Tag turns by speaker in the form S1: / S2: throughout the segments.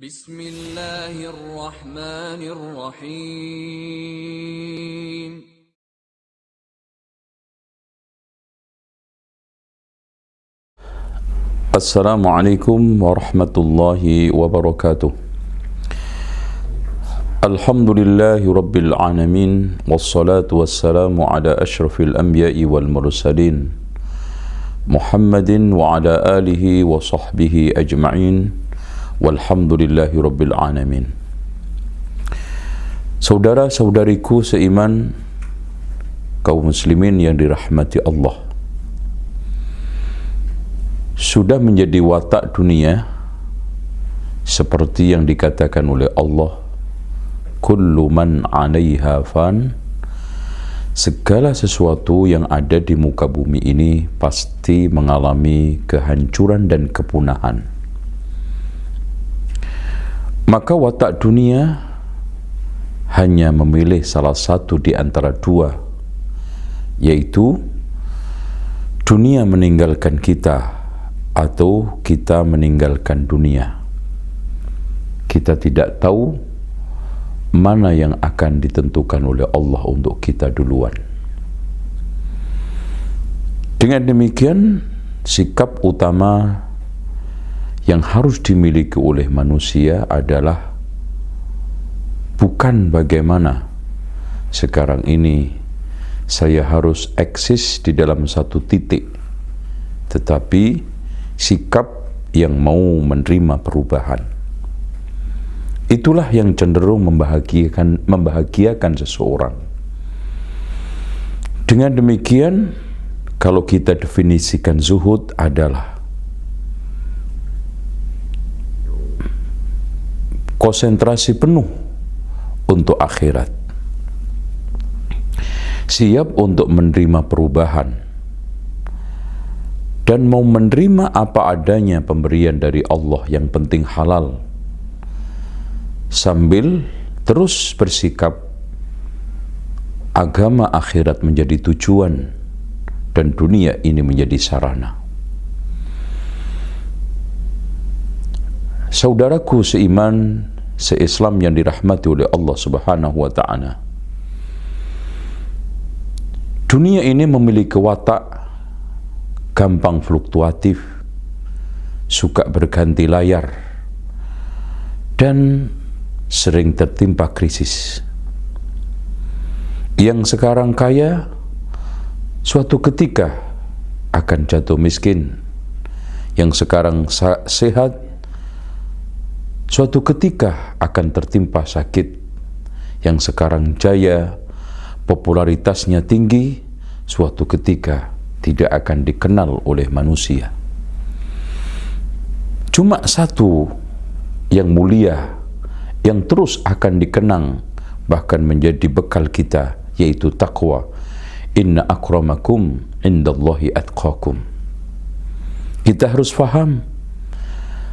S1: Bismillahirrahmanirrahim.
S2: Assalamualaikum warahmatullahi wabarakatuh. Alhamdulillahi rabbil alamin, wassalatu wassalamu ala ashrafil anbiya'i wal mursalin, Muhammadin wa ala alihi wa sahbihi ajma'in, walhamdulillahi rabbil alamin. Saudara-saudariku seiman, kaum muslimin yang dirahmati Allah, sudah menjadi watak dunia seperti yang dikatakan oleh Allah, kullu man 'alaiha fan, segala sesuatu yang ada di muka bumi ini pasti mengalami kehancuran dan kepunahan. Maka watak dunia hanya memilih salah satu di antara dua, yaitu dunia meninggalkan kita atau kita meninggalkan dunia. Kita tidak tahu mana yang akan ditentukan oleh Allah untuk kita duluan. Dengan demikian, sikap utama yang harus dimiliki oleh manusia adalah bukan bagaimana sekarang ini saya harus eksis di dalam satu titik, tetapi sikap yang mau menerima perubahan. Itulah yang cenderung membahagiakan seseorang. Dengan demikian, kalau kita definisikan zuhud adalah konsentrasi penuh untuk akhirat, siap untuk menerima perubahan, dan mau menerima apa adanya pemberian dari Allah, yang penting halal, sambil terus bersikap agama akhirat menjadi tujuan dan dunia ini menjadi sarana. Saudaraku seiman, seislam yang dirahmati oleh Allah Subhanahu wa ta'ala, dunia ini memiliki watak gampang fluktuatif, suka berganti layar, dan sering tertimpa krisis. Yang sekarang kaya, suatu ketika akan jatuh miskin. Yang sekarang sehat, suatu ketika akan tertimpa sakit. Yang sekarang jaya, popularitasnya tinggi, suatu ketika tidak akan dikenal oleh manusia. Cuma satu yang mulia, yang terus akan dikenang, bahkan menjadi bekal kita, yaitu taqwa. Inna akramakum indallahi atqakum. Kita harus faham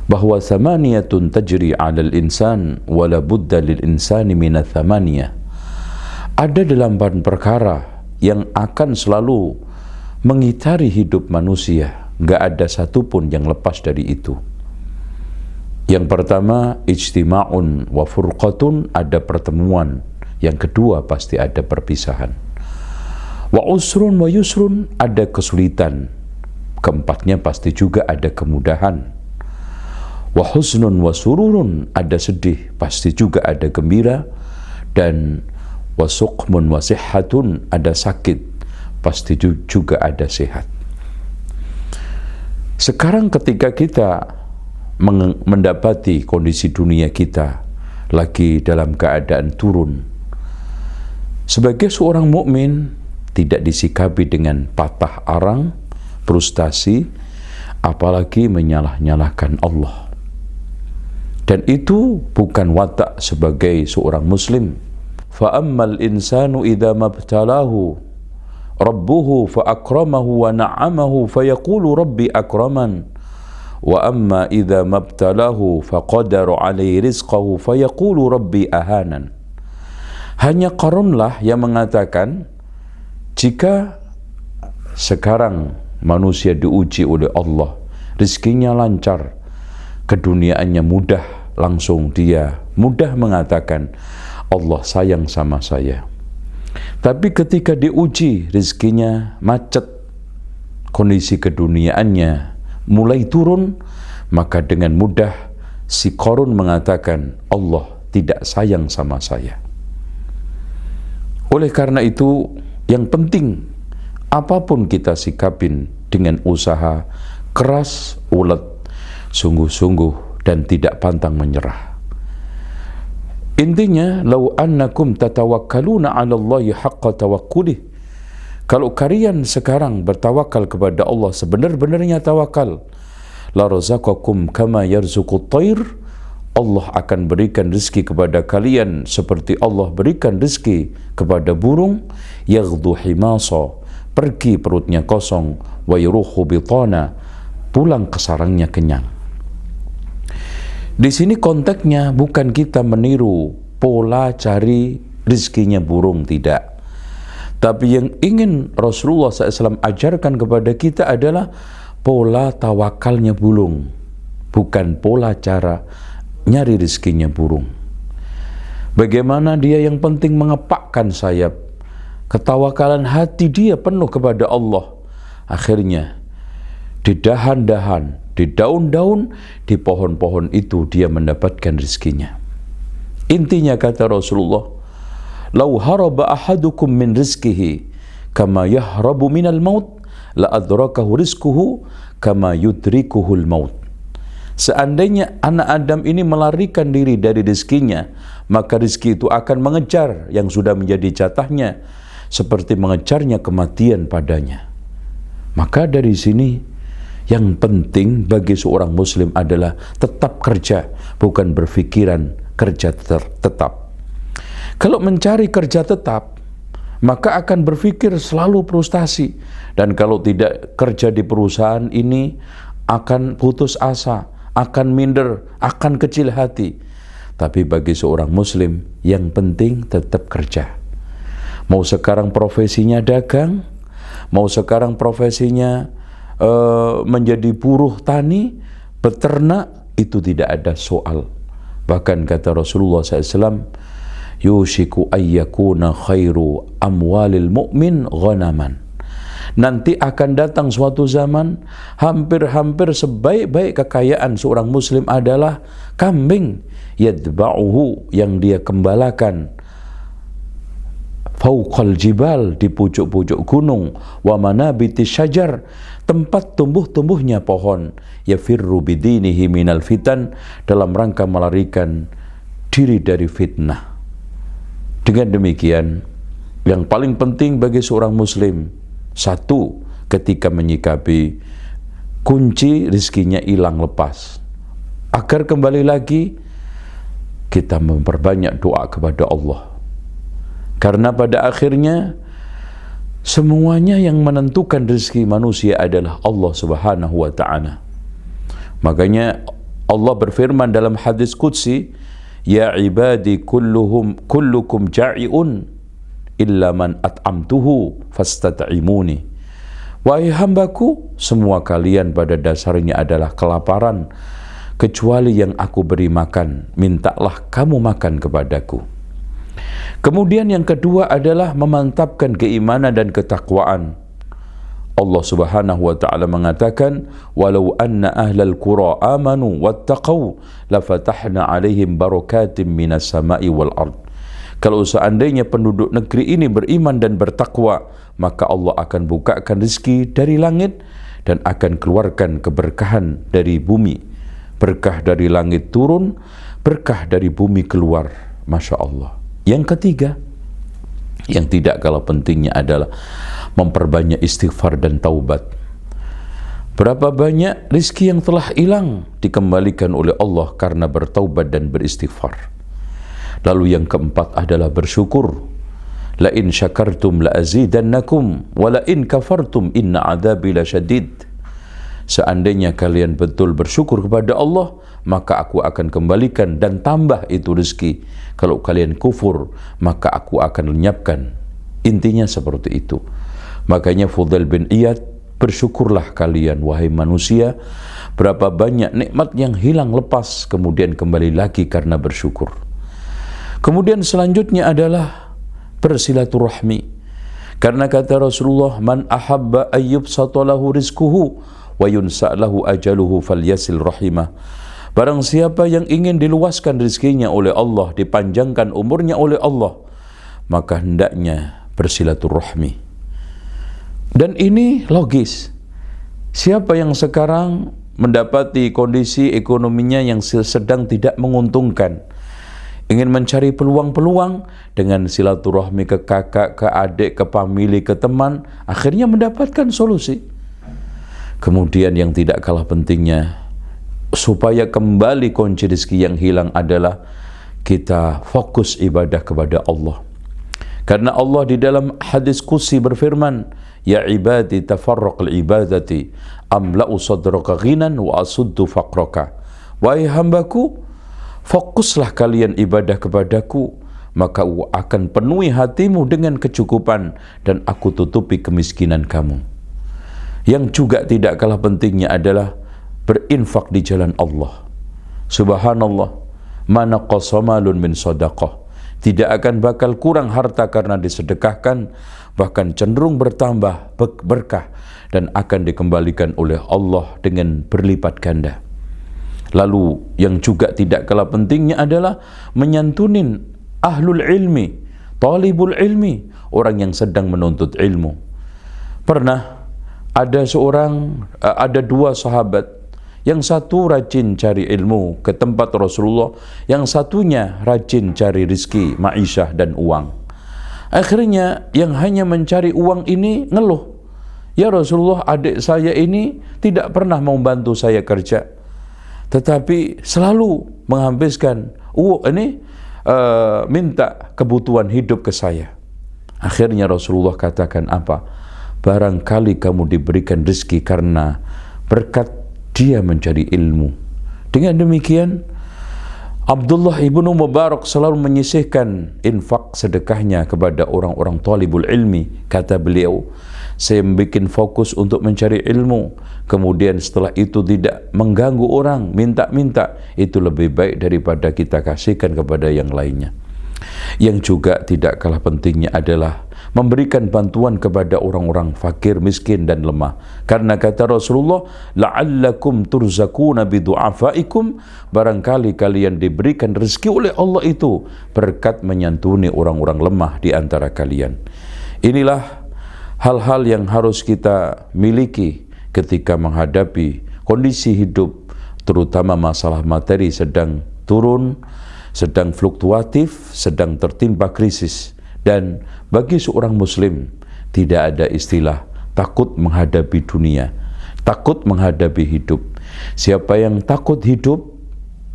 S2: bahwa thamaniyatun tajri 'alal insan wala budda lil insani minat thamaniyah. Ada 8 perkara yang akan selalu mengitari hidup manusia, gak ada satupun yang lepas dari itu. Yang pertama, ijtima'un wa furqatun, ada pertemuan. Yang kedua, pasti ada perpisahan. Wa usrun wa yusrun, ada kesulitan. Keempatnya pasti juga ada kemudahan. Wa husnun wa sururun, ada sedih, pasti juga ada gembira. Dan wa suqmun wa sihhatun, ada sakit, pasti juga ada sehat. Sekarang ketika kita mendapati kondisi dunia kita lagi dalam keadaan turun, sebagai seorang mukmin tidak disikapi dengan patah arang, frustasi, apalagi menyalah-nyalahkan Allah. Dan itu bukan watak sebagai seorang muslim. Fa ammal insanu idza mabtalahu Rabbuhu fa'akramahu wa na'amahu fayaqulu rabbi akraman wa amma idza mabtalahu faqadara 'alaihi rizqahu fayaqulu rabbi ahanan. Hanya Qarunlah yang mengatakan, jika sekarang manusia diuji oleh Allah, rezekinya lancar, keduniaannya mudah, langsung dia mudah mengatakan Allah sayang sama saya. Tapi ketika diuji rezekinya macet, kondisi keduniaannya mulai turun, maka dengan mudah si Qarun mengatakan Allah tidak sayang sama saya. Oleh karena itu, yang penting apapun kita sikapin dengan usaha keras, ulet, sungguh-sungguh dan tidak pantang menyerah. Intinya, lau annakum tatawakkaluna 'ala Allahi haqqa tawakkulih. Kalau kalian sekarang bertawakal kepada Allah sebenar-benarnya tawakal, la razaqakum kama yarzuqut thair. Allah akan berikan rezeki kepada kalian seperti Allah berikan rezeki kepada burung, yaghdu himasa, pergi perutnya kosong, wa yuruhu bitana, pulang ke sarangnya kenyang. Di sini konteksnya bukan kita meniru pola cari rezekinya burung, tidak. Tapi yang ingin Rasulullah SAW ajarkan kepada kita adalah pola tawakalnya burung, bukan pola cara nyari rezekinya burung. Bagaimana dia yang penting mengepakkan sayap, ketawakalan hati dia penuh kepada Allah. Akhirnya di dahan-dahan, di daun-daun, di pohon-pohon itu dia mendapatkan rezekinya. Intinya kata Rasulullah, "Lau haraba ahadukum min rizkihi kama yahrabu minal maut, la adrakahu rizquhu kama yudrikuhul maut." Seandainya anak Adam ini melarikan diri dari rezekinya, maka rezeki itu akan mengejar yang sudah menjadi jatahnya, seperti mengejarnya kematian padanya. Maka dari sini yang penting bagi seorang muslim adalah tetap kerja, bukan berpikiran kerja tetap. Kalau mencari kerja tetap, maka akan berpikir selalu frustasi. Dan kalau tidak kerja di perusahaan ini, akan putus asa, akan minder, akan kecil hati. Tapi bagi seorang muslim, yang penting tetap kerja. Mau sekarang profesinya dagang, mau sekarang profesinya menjadi buruh tani, beternak, itu tidak ada soal. Bahkan kata Rasulullah SAW, yushiku ayyakuna khairu amwalil mu'min ghanaman. Nanti akan datang suatu zaman, hampir-hampir sebaik-baik kekayaan seorang muslim adalah kambing, yadba'uhu, yang dia gembalakan, fauqal jibal, di pucuk-pucuk gunung, wa manabiti syajar, tempat tumbuh-tumbuhnya pohon, yafirru bidinihi minal fitan, dalam rangka melarikan diri dari fitnah. Dengan demikian, yang paling penting bagi seorang muslim, satu, ketika menyikapi kunci rezekinya hilang lepas, agar kembali lagi kita memperbanyak doa kepada Allah. Karena pada akhirnya semuanya yang menentukan rezeki manusia adalah Allah Subhanahu wa ta'ala. Makanya Allah berfirman dalam hadis qudsi, ya ibadi kullukum ja'iun illa man at'amtuhu fastat'imuni. Wahai hambaku, semua kalian pada dasarnya adalah kelaparan, kecuali yang aku beri makan, mintalah kamu makan kepadaku. Kemudian yang kedua adalah memantapkan keimanan dan ketakwaan. Allah Subhanahu wa ta'ala mengatakan, walau anna ahlal qura amanu wattaqau lafatahna alaihim barakatim minas sama'i wal ard. Kalau seandainya penduduk negeri ini beriman dan bertakwa, maka Allah akan bukakan rezeki dari langit dan akan keluarkan keberkahan dari bumi. Berkah dari langit turun, berkah dari bumi keluar. Masya Allah. Yang ketiga, yang tidak kalah pentingnya adalah memperbanyak istighfar dan taubat. Berapa banyak rizki yang telah hilang dikembalikan oleh Allah karena bertaubat dan beristighfar. Lalu yang keempat adalah bersyukur. La in syakartum la azidannakum wa la in kafartum inna adzabi lasyadid. Seandainya kalian betul bersyukur kepada Allah, maka aku akan kembalikan dan tambah itu rezeki. Kalau kalian kufur, maka aku akan lenyapkan. Intinya seperti itu. Makanya Fudail bin Iyad Bersyukurlah kalian wahai manusia, berapa banyak nikmat yang hilang lepas kemudian kembali lagi karena bersyukur. Kemudian selanjutnya adalah bersilaturahmi. Karena kata Rasulullah, man ahabba ayyub satalahu rizquhu wa yunsa'lahu ajaluhu falyasil rahimah. Barang siapa yang ingin diluaskan rezekinya oleh Allah, dipanjangkan umurnya oleh Allah, maka hendaknya bersilaturahmi. Dan ini logis. Siapa yang sekarang mendapati kondisi ekonominya yang sedang tidak menguntungkan, ingin mencari peluang-peluang dengan silaturahmi ke kakak, ke adik, ke famili, ke teman, akhirnya mendapatkan solusi. Kemudian yang tidak kalah pentingnya, supaya kembali kunci rezeki yang hilang adalah kita fokus ibadah kepada Allah. Karena Allah di dalam hadis qudsi berfirman, ya ibadi tafarraq al-ibadati amla'u sadraka ghinan wa asuddu faqraka. Wahai hambaku, fokuslah kalian ibadah kepadaku, maka akan penuhi hatimu dengan kecukupan dan aku tutupi kemiskinan kamu. Yang juga tidak kalah pentingnya adalah berinfak di jalan Allah. Subhanallah, mana qasamalun min sadaqah. Tidak akan bakal kurang harta karena disedekahkan, bahkan cenderung bertambah berkah dan akan dikembalikan oleh Allah dengan berlipat ganda. Lalu yang juga tidak kalah pentingnya adalah menyantunin ahlul ilmi, talibul ilmi, orang yang sedang menuntut ilmu. Pernah ada dua sahabat, yang satu rajin cari ilmu ke tempat Rasulullah, yang satunya rajin cari rizki, ma'isyah dan uang. Akhirnya yang hanya mencari uang ini ngeluh, ya Rasulullah, adik saya ini tidak pernah mau bantu saya kerja, tetapi selalu menghabiskan minta kebutuhan hidup ke saya. Akhirnya Rasulullah katakan apa? Barangkali kamu diberikan rezeki karena berkat dia mencari ilmu. Dengan demikian, Abdullah ibnu Mubarak selalu menyisihkan infak sedekahnya kepada orang-orang talibul ilmi. Kata beliau, saya membuat fokus untuk mencari ilmu, kemudian setelah itu tidak mengganggu orang, minta-minta, itu lebih baik daripada kita kasihkan kepada yang lainnya. Yang juga tidak kalah pentingnya adalah memberikan bantuan kepada orang-orang fakir, miskin dan lemah. Karena kata Rasulullah, la'allakum turzakuna bidu'afaikum, barangkali kalian diberikan rezeki oleh Allah itu berkat menyantuni orang-orang lemah di antara kalian. Inilah hal-hal yang harus kita miliki ketika menghadapi kondisi hidup, terutama masalah materi sedang turun, sedang fluktuatif, sedang tertimpa krisis. Dan bagi seorang muslim tidak ada istilah takut menghadapi dunia, takut menghadapi hidup. Siapa yang takut hidup,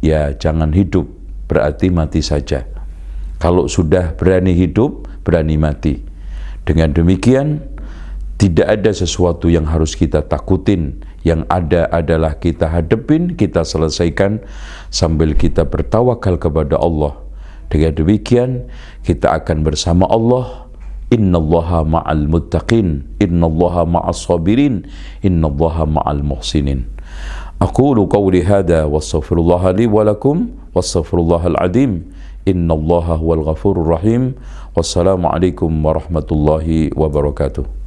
S2: ya jangan hidup, berarti mati saja. Kalau sudah berani hidup, berani mati. Dengan demikian, tidak ada sesuatu yang harus kita takutin. Yang ada adalah kita hadepin, kita selesaikan sambil kita bertawakal kepada Allah. Dengan demikian kita akan bersama Allah. Innallaha ma'al muttaqin, innallaha ma'as sabirin, innallaha ma'al muhsinin. Aqulu qawli hadha wastaghfirullaha li wa lakum wastaghfirullahal azim. Innallaha huwal ghafurur rahim. Wassalamu alaikum warahmatullahi wabarakatuh.